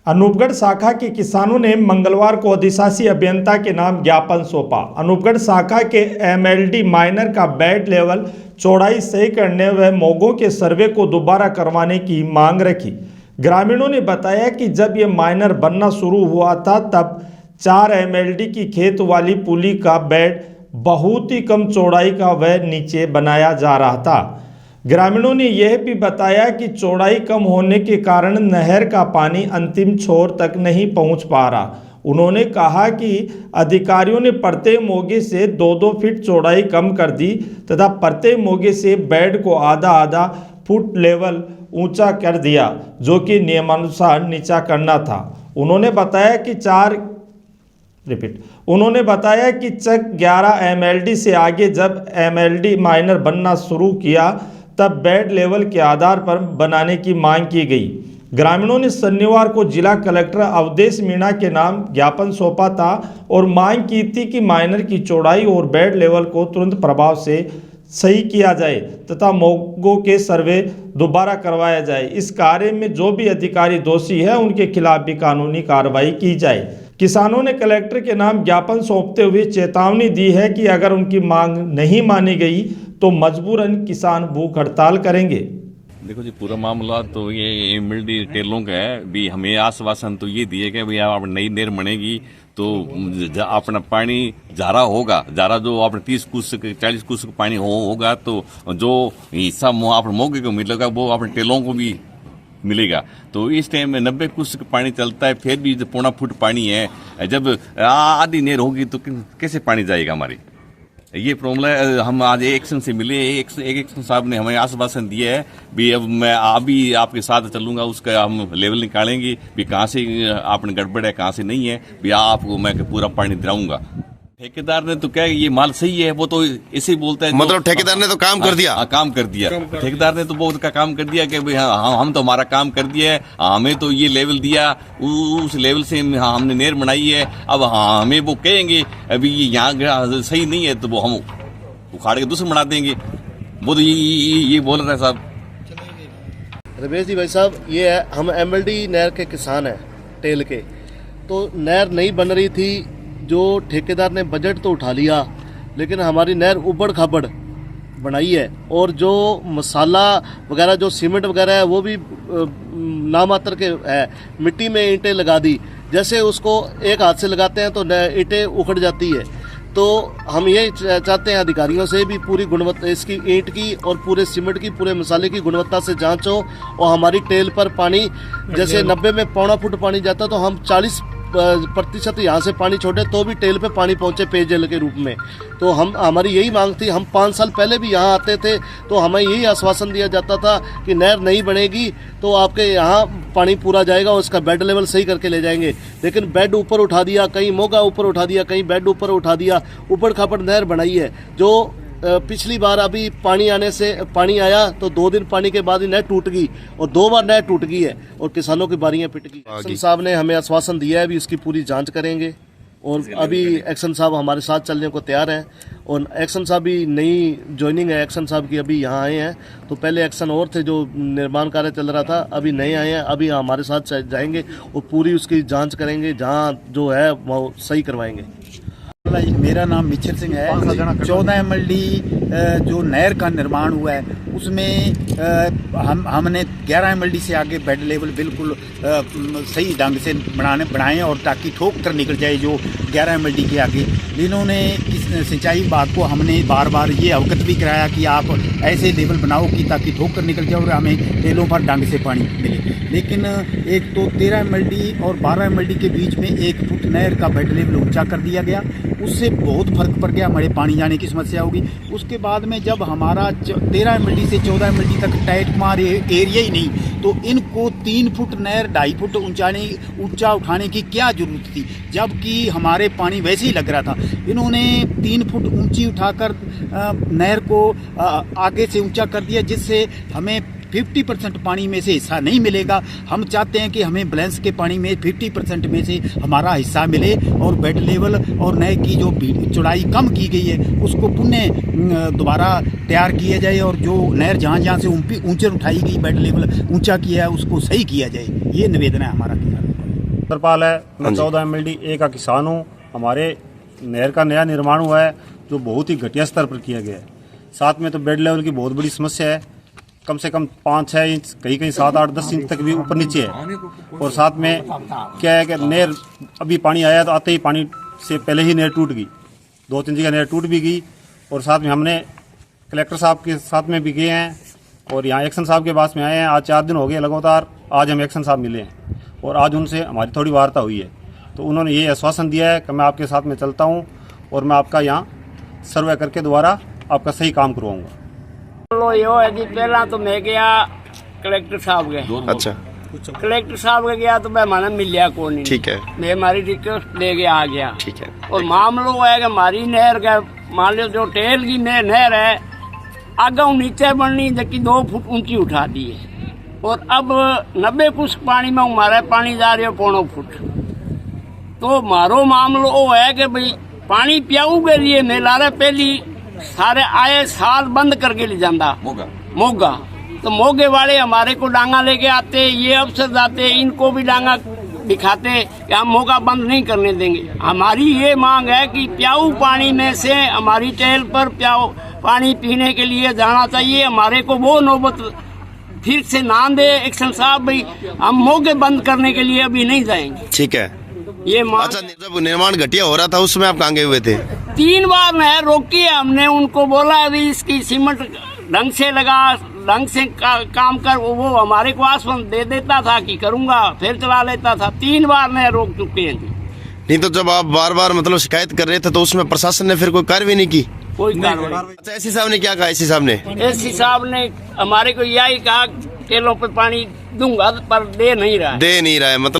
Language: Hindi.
अनूपगढ़ शाखा के किसानों ने मंगलवार को अधिशासी अभियंता के नाम ज्ञापन सौंपा। अनूपगढ़ शाखा के एमएलडी माइनर का बेड लेवल चौड़ाई सही करने व मोगों के सर्वे को दोबारा करवाने की मांग रखी। ग्रामीणों ने बताया कि जब ये माइनर बनना शुरू हुआ था तब 4 एमएलडी की खेत वाली पुली का बेड बहुत ही कम चौड़ाई का व नीचे बनाया जा रहा था। ग्रामीणों ने यह भी बताया कि चौड़ाई कम होने के कारण नहर का पानी अंतिम छोर तक नहीं पहुंच पा रहा। उन्होंने कहा कि अधिकारियों ने प्रत्येक मोगे से 2-2 फीट चौड़ाई कम कर दी तथा प्रत्येक मोगे से बेड को आधा फुट लेवल ऊंचा कर दिया, जो कि नियमानुसार नीचा करना था। उन्होंने बताया कि चक 11 एमएलडी से आगे जब एमएलडी माइनर बनना शुरू किया तब बेड लेवल के आधार पर बनाने की मांग की गई। ग्रामीणों ने शनिवार को जिला कलेक्टर अवधेश मीणा के नाम ज्ञापन सौंपा था और मांग की थी कि माइनर की चौड़ाई और बेड लेवल को तुरंत प्रभाव से सही किया जाए तथा मोगों के सर्वे दोबारा करवाया जाए। इस कार्य में जो भी अधिकारी दोषी है उनके खिलाफ भी कानूनी कार्रवाई की जाए। किसानों ने कलेक्टर के नाम ज्ञापन सौंपते हुए चेतावनी दी है कि अगर उनकी मांग नहीं मानी गई तो मजबूरन किसान भूख हड़ताल करेंगे। देखो जी, पूरा मामला तो ये एमएलडी टेलों का है। भी हमें आश्वासन तो ये दिए कि भैया आप नई नहर बनेगी तो अपना पानी जारा होगा, जारा जो अपने 30 क्यूसेक 40 क्यूसेक पानी होगा तो जो हिस्सा आप मोगे को मिलेगा वो अपने टेलों को भी मिलेगा। तो इस टाइम में 90 क्यूसेक पानी चलता है, फिर भी 1.25 फुट पानी है। जब आधी नहर होगी तो कैसे पानी जाएगा हमारी? ये प्रॉब्लम है। हम आज एक्शन से मिले, एक एक्शन साहब ने हमें आश्वासन दिया है भी अब मैं अभी आपके साथ चलूंगा, उसका हम लेवल निकालेंगे भी कहाँ से आपने गड़बड़ है कहाँ से नहीं है, भी आपको मैं पूरा पानी दिलाऊंगा। ठेकेदार ने तो क्या ये माल सही है, वो तो ऐसे ही बोलता है। मतलब ठेकेदार ने तो काम कर दिया। काम कर दिया। ठेकेदार ने तो बहुत का काम कर दिया कि भाई हम तो हमारा काम कर दिया है, हमें तो ये लेवल दिया, उस लेवल से हमने नहर बनाई है। अब हमें वो कहेंगे अभी ये यहाँ सही नहीं है तो वो हम उखाड़ के दूसरे बना देंगे। वो तो ये बोल रहा है साहब। रमेश जी भाई साहब, ये है हम एमएलडी नहर के किसान हैं टेल के। तो नहर नहीं बन रही थी, जो ठेकेदार ने बजट तो उठा लिया लेकिन हमारी नहर उबड़ खाबड़ बनाई है और जो मसाला वगैरह जो सीमेंट वगैरह है वो भी नामात्र के है। मिट्टी में ईंटें लगा दी, जैसे उसको एक हाथ से लगाते हैं तो ईंटें उखड़ जाती है। तो हम ये चाहते हैं अधिकारियों से भी पूरी गुणवत्ता इसकी ईंट की और पूरे सीमेंट की पूरे मसाले की गुणवत्ता से जांच हो और हमारी टेल पर पानी जैसे 90 में 1.25 फुट पानी जाता तो हम 40% यहाँ से पानी छोड़े तो भी टेल पे पानी पहुँचे पेयजल के रूप में। तो हमारी यही मांग थी। हम 5 साल पहले भी यहाँ आते थे तो हमें यही आश्वासन दिया जाता था कि नहर नहीं बनेगी तो आपके यहाँ पानी पूरा जाएगा और उसका बेड लेवल सही करके ले जाएंगे। लेकिन बेड ऊपर उठा दिया, कहीं मोगा ऊपर उठा दिया, कहीं बेड ऊपर उठा दिया, ऊपर खापड़ नहर बनाई है। जो पिछली बार अभी पानी आया तो 2 दिन पानी के बाद ही नहर टूट गई और 2 बार नहर टूट गई है और किसानों की बारियां पिट गई। एक्शन साहब ने हमें आश्वासन दिया है, अभी इसकी पूरी जांच करेंगे और अभी एक्शन साहब हमारे साथ चलने को तैयार हैं। और एक्शन साहब भी नई ज्वाइनिंग है एक्शन साहब की, अभी यहाँ आए हैं। तो पहले एक्शन और थे जो निर्माण कार्य चल रहा था, अभी नए आए हैं, अभी हमारे साथ जाएंगे और पूरी उसकी जाँच करेंगे, जहाँ जो है वो सही करवाएंगे। मेरा नाम मिच्छर सिंह है। 14 एमएलडी जो नहर का निर्माण हुआ है उसमें हमने 11 एमएलडी से आगे बेड लेवल बिल्कुल सही ढंग से बनाए और ताकि ठोक कर निकल जाए जो 11 एमएलडी के आगे। इन्होंने सिंचाई विभाग को हमने बार बार ये अवगत भी कराया कि आप ऐसे लेवल बनाओ कि ताकि ठोक कर निकल जाए और हमें टेलों पर ढंग से पानी मिले। लेकिन एक तो 13 एमएलडी और 12 एमएलडी के बीच में 1 फुट नहर का बेड लेवल ऊंचा कर दिया गया, उससे बहुत फर्क पड़ गया, हमारे पानी जाने की समस्या होगी। उसके बाद में जब हमारा 13 एमएलडी से 14 एमएलडी तक टाइट मार एरिया ही नहीं तो इनको 3 फुट नहर 2.5 फुट ऊंचा उठाने की क्या जरूरत थी, जबकि हमारे पानी वैसे ही लग रहा था। इन्होंने 3 फुट ऊंची उठाकर नहर को आगे से ऊंचा कर दिया, जिससे हमें 50% पानी में से हिस्सा नहीं मिलेगा। हम चाहते हैं कि हमें बैलेंस के पानी में 50% में से हमारा हिस्सा मिले और बेड लेवल और नहर की जो चौड़ाई कम की गई है उसको पुनः दोबारा तैयार किया जाए और जो नहर जहाँ जहाँ से ऊंचे उठाई गई बेड लेवल ऊंचा किया है उसको सही किया जाए। ये निवेदन है हमारा। सत्तरपाल है, मैं 14 MLD A का किसान हूँ। हमारे नहर का नया निर्माण हुआ है जो बहुत ही घटिया स्तर पर किया गया है। साथ में तो बेड लेवल की बहुत बड़ी समस्या है, कम से कम 5-6 इंच, कहीं कहीं 7-8-10 इंच तक भी ऊपर नीचे है। और साथ में क्या है कि नहर अभी पानी आया तो आते ही पानी से पहले ही नहर टूट गई, 2-3 जगह नहर टूट भी गई। और साथ में हमने कलेक्टर साहब के साथ में भी गए हैं और यहाँ एक्शन साहब के पास में आए हैं। आज 4 दिन हो गए लगातार, आज हम एक्शन साहब मिले हैं और आज उनसे हमारी थोड़ी वार्ता हुई है। तो उन्होंने ये आश्वासन दिया है कि मैं आपके साथ में चलता हूँ और मैं आपका यहाँ सर्वे करके दोबारा आपका सही काम करवाऊँगा। लो यो है जी, पहला तो मैं गया कलेक्टर साहब के। अच्छा, कलेक्टर साहब के गया तो मैं माना मिलिया को नहीं। ठीक है, मैं हमारी रिक्वेस्ट लेके आ गया। ठीक है। और मामला वो है कि हमारी नहर का मान लो जो टेल की नहर है आगे नीचे बननी जबकि 2 फुट ऊंची उठा दी है और अब 90 फुट पानी में हमारा पानी जा रही है 1.5 फुट। तो मारो मामलो वो है कि भाई पानी पियाऊ के लिए मैं ला रहा पहली सारे आए साल बंद करके ले जाता मोगा। तो मोगे वाले हमारे को डांगा लेके आते, ये अफसर जाते, इनको भी डांगा दिखाते कि हम मोगा बंद नहीं करने देंगे। हमारी ये मांग है कि प्याऊ पानी में से हमारी टेल पर प्याऊ पानी पीने के लिए जाना चाहिए। हमारे को वो नौबत फिर से ना दे एक्शन साहब, भाई हम मोगे बंद करने के लिए अभी नहीं जाएंगे। ठीक है। ये मांग। अच्छा, जब निर्माण घटिया हो रहा था उसमें आप कहाँ गए हुए थे? 3 बार नहर रोकी है हमने, उनको बोला अभी इसकी सीमेंट ढंग से लगा, ढंग से काम कर। वो हमारे को आश्वासन दे देता था कि करूंगा, फिर चला लेता था। 3 बार नहर रोक चुके हैं। नहीं तो जब आप बार बार मतलब शिकायत कर रहे थे तो उसमें प्रशासन ने फिर कोई कार्रवाई नहीं की? कोई कार्रवाई। अच्छा, एसी साहब ने क्या कहा? एसी साहब ने ने हमारे को यही कहा टेलों पे पानी दूंगा पर दे नहीं रहा है। दे नहीं रहा है मतलब